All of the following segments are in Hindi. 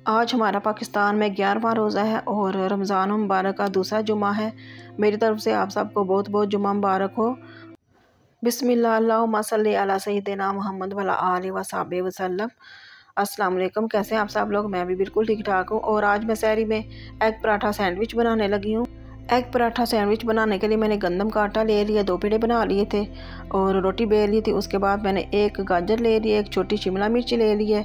आज हमारा पाकिस्तान में 11वां रोज़ा है और रमज़ान मुबारक का दूसरा जुमा है। मेरी तरफ से आप सबको बहुत बहुत जुमा मुबारक हो। बिस्मिल्लाह अल्लाहुम्मा सल्ली अला सय्यिदिना मुहम्मद व अला आलिहि व सहबिहि वसल्लम। अस्सलाम वालेकुम, कैसे हैं आप सब लोग? मैं भी बिल्कुल ठीक ठाक हूँ। और आज मैं सहरी में एग पराठा सैंडविच बनाने लगी हूँ। एग पराठा सैंडविच बनाने के लिए मैंने गंदम का आटा ले लिया, 2 पेड़े बना लिए थे और रोटी बेल ली थी। उसके बाद मैंने एक गाजर ले ली, एक छोटी शिमला मिर्च ले ली है,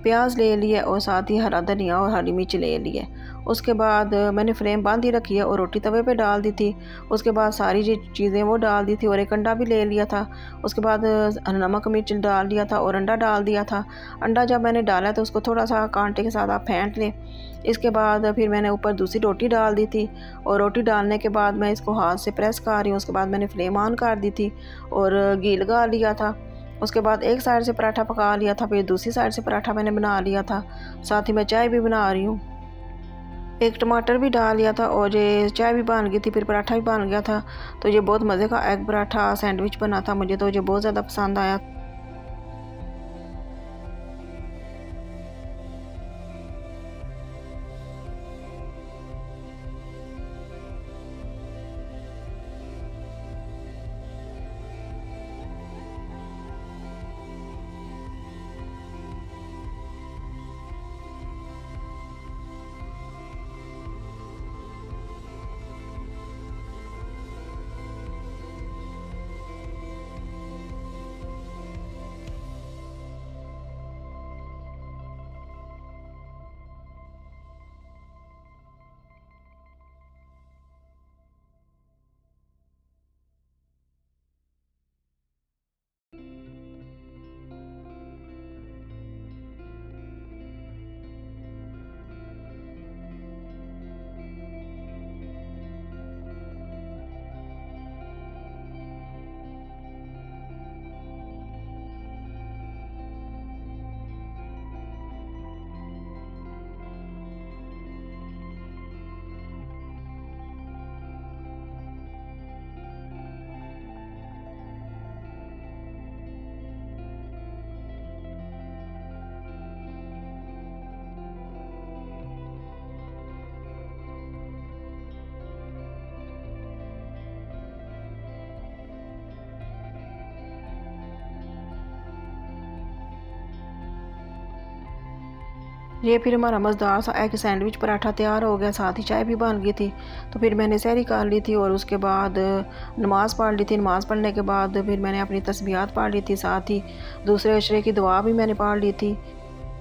प्याज ले लिया और साथ ही हरा धनिया और हरी मिर्च ले ली है। उसके बाद मैंने फ्लेम बांधी रखी है और रोटी तवे पे डाल दी थी। उसके बाद सारी जो चीज़ें वो डाल दी थी और एक अंडा भी ले लिया था। उसके बाद नमक मिर्च डाल दिया था और अंडा डाल दिया था। अंडा जब मैंने डाला तो उसको थोड़ा सा कांटे के साथ आप फेंट लें। इसके बाद फिर मैंने ऊपर दूसरी रोटी डाल दी थी और रोटी डालने के बाद मैं इसको हाथ से प्रेस कर रही हूँ। उसके बाद मैंने फ्लेम ऑन कर दी थी और घी लगा लिया था। उसके बाद एक साइड से पराठा पका लिया था, फिर दूसरी साइड से पराठा मैंने बना लिया था। साथ ही मैं चाय भी बना रही हूँ। एक टमाटर भी डाल लिया था और ये चाय भी बन गई थी, फिर पराठा भी बन गया था। तो ये बहुत मज़े का एग पराठा सैंडविच बना था। मुझे तो ये बहुत ज़्यादा पसंद आया। ये फिर हमारा मज़ेदार सा एग सैंडविच पराठा तैयार हो गया। साथ ही चाय भी बन गई थी। तो फिर मैंने सहरी कर ली थी और उसके बाद नमाज़ पढ़ ली थी। नमाज़ पढ़ने के बाद फिर मैंने अपनी तस्बीहात पढ़ ली थी। साथ ही दूसरे अशरे की दुआ भी मैंने पढ़ ली थी।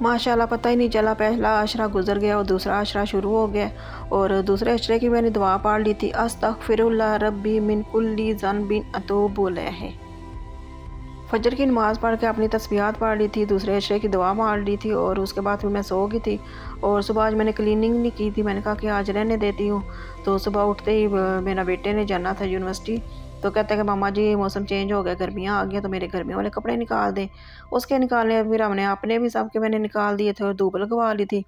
माशाल्लाह पता ही नहीं चला, पहला अशरा गुजर गया और दूसरा अशरा शुरू हो गया। और दूसरे अशरे की मैंने दुआ पढ़ ली थी, अस्तगफिरुल्लाह रब्बी मिन कुल्ली ज़न्बिन अतूबु इलैहि। फजर की नमाज़ पढ़ के अपनी तस्बीहात पढ़ ली थी, दूसरे अशरे की दुआ मार ली थी और उसके बाद फिर मैं सो गई थी। और सुबह आज मैंने क्लीनिंग नहीं की थी। मैंने कहा कि आज रहने देती हूँ। तो सुबह उठते ही मेरा बेटे ने जाना था यूनिवर्सिटी। तो कहते हैं कि मामा जी मौसम चेंज हो गया, गर्मियाँ आ गई, तो मेरे गर्मियों वाले कपड़े निकाल दें। उसके निकालने फिर हमने अपने भी सबके मैंने निकाल दिए थे और धूप लगवा ली थी।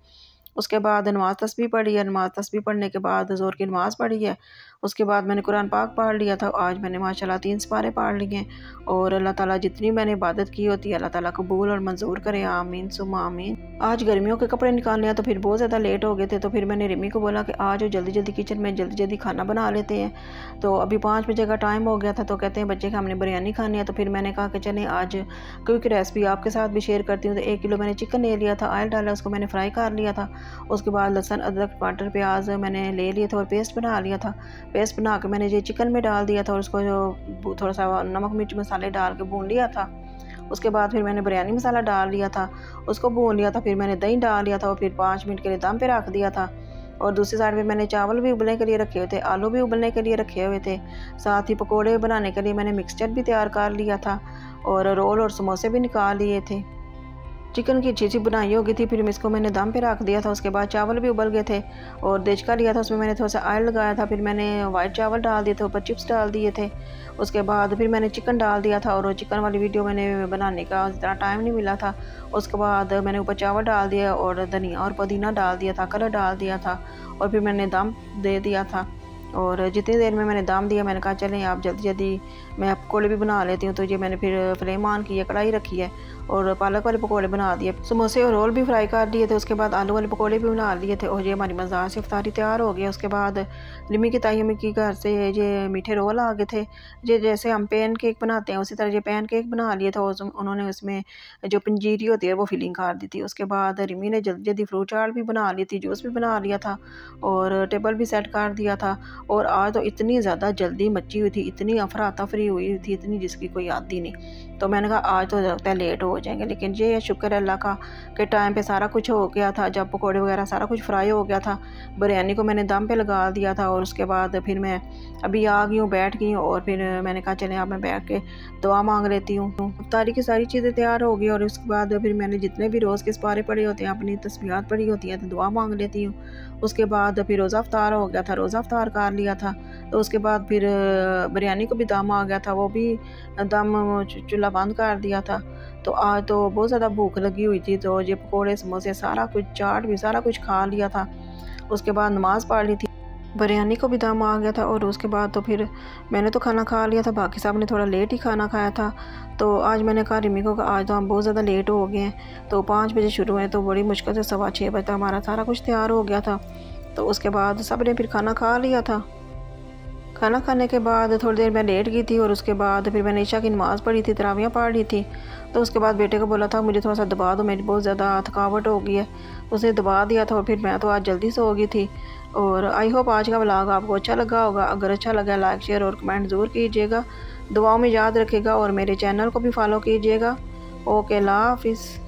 उसके बाद नमाज़ तस्बीह पढ़ी है। नमाज़ तस्बीह पढ़ने के बाद ज़ोर की नमाज़ पढ़ी है। उसके बाद मैंने कुरान पाक पढ़ लिया था। आज मैंने माशाल्लाह 3 सिपारे पढ़ लिए हैं। और अल्लाह ताला जितनी मैंने इबादत की होती है अल्लाह ताला कबूल और मंजूर करे, आमीन सुम्मा आमीन। आज गर्मियों के कपड़े निकालने हैं तो फिर बहुत ज़्यादा लेट हो गए थे। तो फिर मैंने रिमी को बोला कि आज जल्दी जल्दी किचन में जल्दी जल्दी खाना बना लेते हैं। तो अभी 5 बजे का टाइम हो गया था। तो कहते हैं बच्चे कि हमने बिरयानी खानी है। तो फिर मैंने कहा कि चलें आज क्विक रेसिपी आपके साथ भी शेयर करती हूँ। तो 1 किलो मैंने चिकन ले लिया था, ऑयल डाला, उसको मैंने फ्राई कर लिया था। उसके बाद लहसुन अदरक टमाटर प्याज मैंने ले लिए थे और पेस्ट बना लिया था। पेस्ट बना के मैंने ये चिकन में डाल दिया था और उसको जो थोड़ा सा नमक मिर्च मसाले डाल के भून लिया था। उसके बाद फिर मैंने बिरयानी मसाला डाल लिया था, उसको भून लिया था। फिर मैंने दही डाल लिया था और फिर 5 मिनट के लिए दम पे रख दिया था। और दूसरी साइड पे मैंने चावल भी उबलने के लिए रखे हुए थे, आलू भी उबलने के लिए रखे हुए थे। साथ ही पकोड़े बनाने के लिए मैंने मिक्सचर भी तैयार कर लिया था और रोल और समोसे भी निकाल लिए थे। चिकन की अच्छी सी बनाई होगी थी। फिर इसको मैंने दम पे रख दिया था। उसके बाद चावल भी उबल गए थे और देचका लिया था, उसमें मैंने थोड़ा सा ऑयल लगाया था। फिर मैंने वाइट चावल डाल दिए थे, ऊपर चिप्स डाल दिए थे। उसके बाद फिर मैंने चिकन डाल दिया था और चिकन वाली वीडियो मैंने बनाने का इतना टाइम नहीं मिला था। उसके बाद मैंने ऊपर चावल डाल दिया और धनिया और पुदीना डाल दिया था, कलर डाल दिया था और फिर मैंने दम दे दिया था। और जितनी देर में मैंने दाम दिया मैंने कहा चलें आप जल्दी जल्दी मैं पकौड़े भी बना लेती हूँ। तो ये मैंने फिर फ्लेम ऑन की है, कढ़ाई रखी है और पालक वाले पकौड़े बना दिए, समोसे और रोल भी फ्राई कर दिए थे। उसके बाद आलू वाले पकौड़े भी बना लिए थे और ये हमारी मज़ेदार से इफ्तारी तैयार हो गया। उसके बाद लिमी की ताई अम्मी की घर से ये मीठे रोल आ गए थे। ये जैसे हम पैन केक बनाते हैं उसी तरह ये पैन केक बना लिए थे और उन्होंने उसमें जो पंजीरी होती है वो फिलिंग कर दी थी। उसके बाद रिमी ने जल्दी जल्दी फ्रूट चाट भी बना ली थी, जूस भी बना लिया था और टेबल भी सेट कर दिया था। और आज तो इतनी ज़्यादा जल्दी मची हुई थी, इतनी अफरा तफरी हुई थी, इतनी जिसकी कोई याद ही नहीं। तो मैंने कहा आज तो लगता है लेट हो जाएंगे, लेकिन ये शुक्र है अल्लाह का कि टाइम पे सारा कुछ हो गया था। जब पकौड़े वगैरह सारा कुछ फ्राई हो गया था, बिरयानी को मैंने दम पे लगा दिया था और उसके बाद फिर मैं अभी आ गई हूँ, बैठ गई हूँ और फिर मैंने कहा चलें अब मैं बैठ के दुआ मांग लेती हूँ। इफ्तारी की सारी चीज़ें तैयार हो गई और उसके बाद फिर मैंने जितने भी रोज़ के सिपारे पड़े होते हैं, अपनी तस्बीहात पड़ी होती हैं, तो दुआ मांग लेती हूँ। उसके बाद फिर रोज़ा अफ्तार हो गया था, रोज़ा अफ्तार कर लिया था। तो उसके बाद फिर बिरयानी को भी दम आ गया था, वो भी दम चूल्हा बंद कर दिया था। तो आज तो बहुत ज़्यादा भूख लगी हुई थी, तो ये पकोड़े समोसे सारा कुछ चाट भी सारा कुछ खा लिया था। उसके बाद नमाज़ पढ़ ली थी, बिरयानी को भी दम आ गया था और उसके बाद तो फिर मैंने तो खाना खा लिया था, बाकी साहब ने थोड़ा लेट ही खाना खाया था। तो आज मैंने कहा रिमी को आज तो हम बहुत ज़्यादा लेट हो गए हैं, तो 5 बजे शुरू है, तो बड़ी मुश्किल से 6:15 बजे तक हमारा सारा कुछ तैयार हो गया था। तो उसके बाद सब ने फिर खाना खा लिया था। खाना खाने के बाद थोड़ी देर मैं लेट गई थी और उसके बाद फिर मैंने ईशा की नमाज़ पढ़ी थी, तरावियाँ पढ़ ली थी। तो उसके बाद बेटे को बोला था मुझे थोड़ा सा दबा दो, मेरी बहुत ज़्यादा थकावट हो गई है, उसने दबा दिया था और फिर मैं तो आज जल्दी से हो गई थी। और आई होप आज का व्लॉग आपको अच्छा लगा होगा। अगर अच्छा लगा लाइक शेयर और कमेंट ज़रूर कीजिएगा, दुआओं में याद रखिएगा और मेरे चैनल को भी फॉलो कीजिएगा। ओके, अल्लाह हाफिज़।